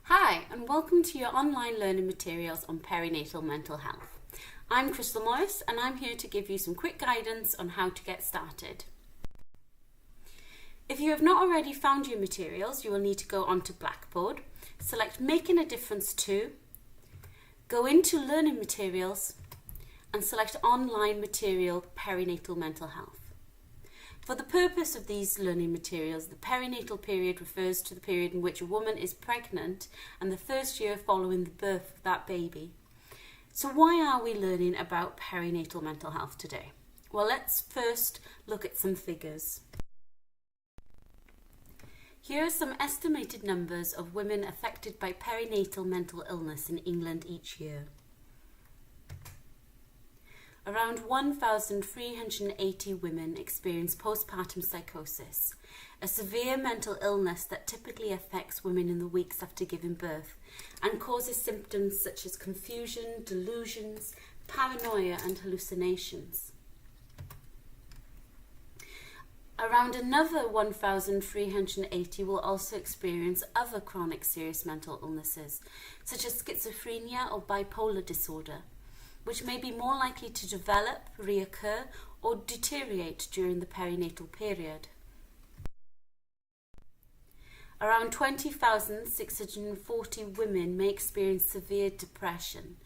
Hi, and welcome to your online learning materials on perinatal mental health. I'm Crystal Morris, and I'm here to give you some quick guidance on how to get started. If you have not already found your materials, you will need to go onto Blackboard, select Making a Difference To, go into Learning Materials, and select Online Material Perinatal Mental Health. For the purpose of these learning materials, the perinatal period refers to the period in which a woman is pregnant and the first year following the birth of that baby. So why are we learning about perinatal mental health today? Well, let's first look at some figures. Here are some estimated numbers of women affected by perinatal mental illness in England each year. Around 1,380 women experience postpartum psychosis, a severe mental illness that typically affects women in the weeks after giving birth and causes symptoms such as confusion, delusions, paranoia and hallucinations. Around another 1,380 will also experience other chronic serious mental illnesses, such as schizophrenia or bipolar disorder, which may be more likely to develop, reoccur, or deteriorate during the perinatal period. Around 20,640 women may experience severe depression,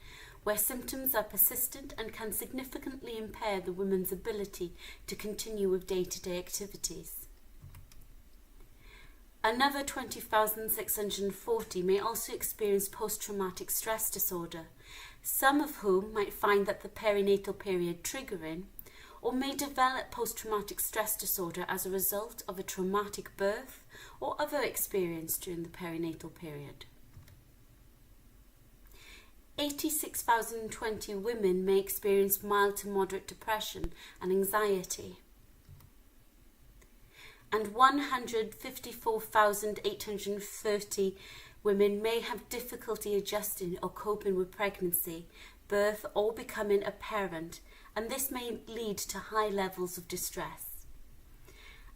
where symptoms are persistent and can significantly impair the woman's ability to continue with day-to-day activities. Another 20,640 may also experience post-traumatic stress disorder, some of whom might find that the perinatal period triggering, or may develop post-traumatic stress disorder as a result of a traumatic birth or other experience during the perinatal period. 86,020 women may experience mild to moderate depression and anxiety, and 154,830 women may have difficulty adjusting or coping with pregnancy, birth, or becoming a parent, and this may lead to high levels of distress.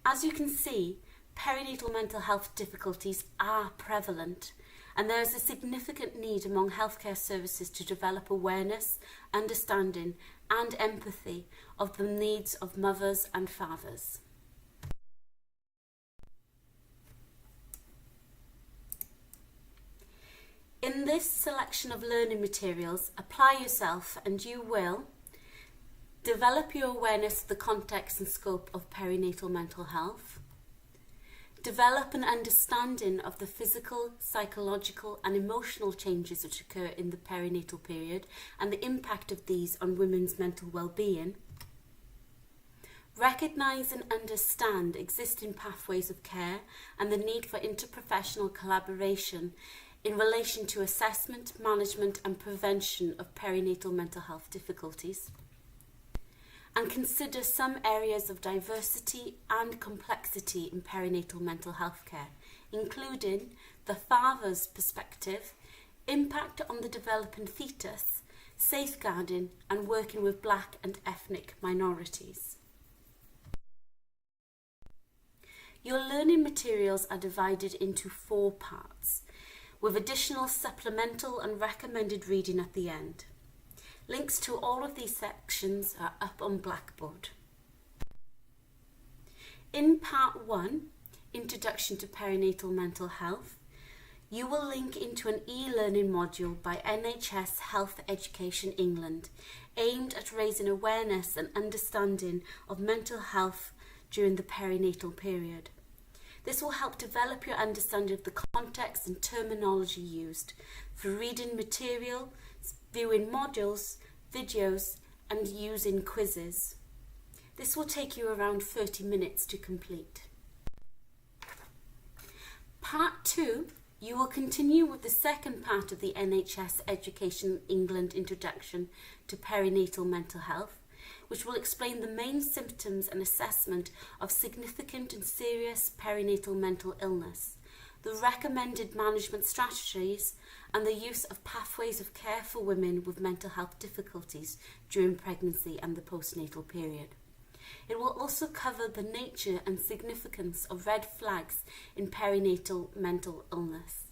As you can see, perinatal mental health difficulties are prevalent, and there is a significant need among healthcare services to develop awareness, understanding, and empathy of the needs of mothers and fathers. In this selection of learning materials, apply yourself and you will develop your awareness of the context and scope of perinatal mental health, develop an understanding of the physical, psychological and emotional changes which occur in the perinatal period and the impact of these on women's mental well-being, recognise and understand existing pathways of care and the need for interprofessional collaboration in relation to assessment, management and prevention of perinatal mental health difficulties, and consider some areas of diversity and complexity in perinatal mental health care, including the father's perspective, impact on the developing fetus, safeguarding and working with Black and ethnic minorities. Your learning materials are divided into 4 parts, with additional supplemental and recommended reading at the end. Links to all of these sections are up on Blackboard. In Part 1, Introduction to Perinatal Mental Health, you will link into an e-learning module by NHS Health Education England, aimed at raising awareness and understanding of mental health during the perinatal period. This will help develop your understanding of the context and terminology used for reading material, viewing modules, videos, and using quizzes. This will take you around 30 minutes to complete. Part 2, you will continue with the second part of the NHS Education England Introduction to Perinatal Mental Health, which will explain the main symptoms and assessment of significant and serious perinatal mental illness, the recommended management strategies, and the use of pathways of care for women with mental health difficulties during pregnancy and the postnatal period. It will also cover the nature and significance of red flags in perinatal mental illness,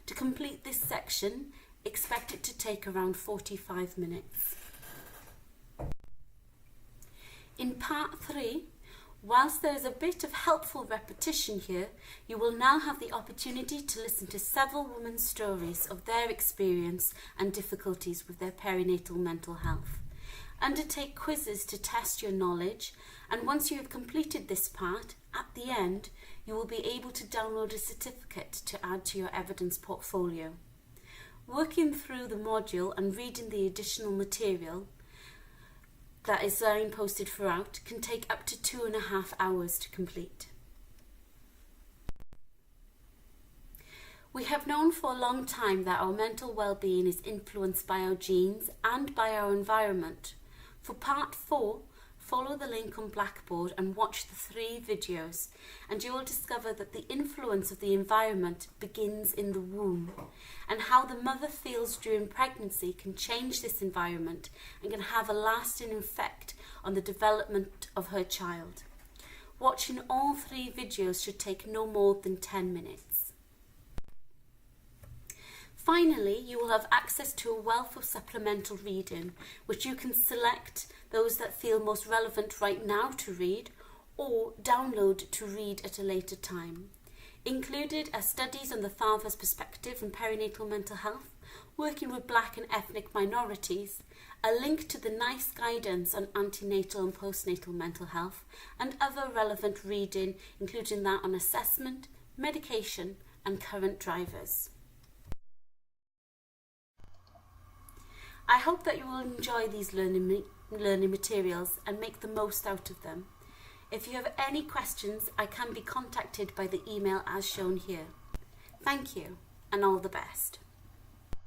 To complete this section, expect it to take around 45 minutes. In part 3, whilst there is a bit of helpful repetition here, you will now have the opportunity to listen to several women's stories of their experience and difficulties with their perinatal mental health. Undertake quizzes to test your knowledge, and once you have completed this part, at the end, you will be able to download a certificate to add to your evidence portfolio. Working through the module and reading the additional material that is signposted throughout can take up to 2.5 hours to complete. We have known for a long time that our mental well-being is influenced by our genes and by our environment. For part 4, follow the link on Blackboard and watch the 3 videos, and you will discover that the influence of the environment begins in the womb, and how the mother feels during pregnancy can change this environment and can have a lasting effect on the development of her child. Watching all 3 videos should take no more than 10 minutes. Finally, you will have access to a wealth of supplemental reading, which you can select those that feel most relevant right now to read, or download to read at a later time. Included are studies on the father's perspective in perinatal mental health, working with Black and ethnic minorities, a link to the NICE guidance on antenatal and postnatal mental health, and other relevant reading, including that on assessment, medication, and current drivers. I hope that you will enjoy these learning materials and make the most out of them. If you have any questions, I can be contacted by the email as shown here. Thank you, and all the best.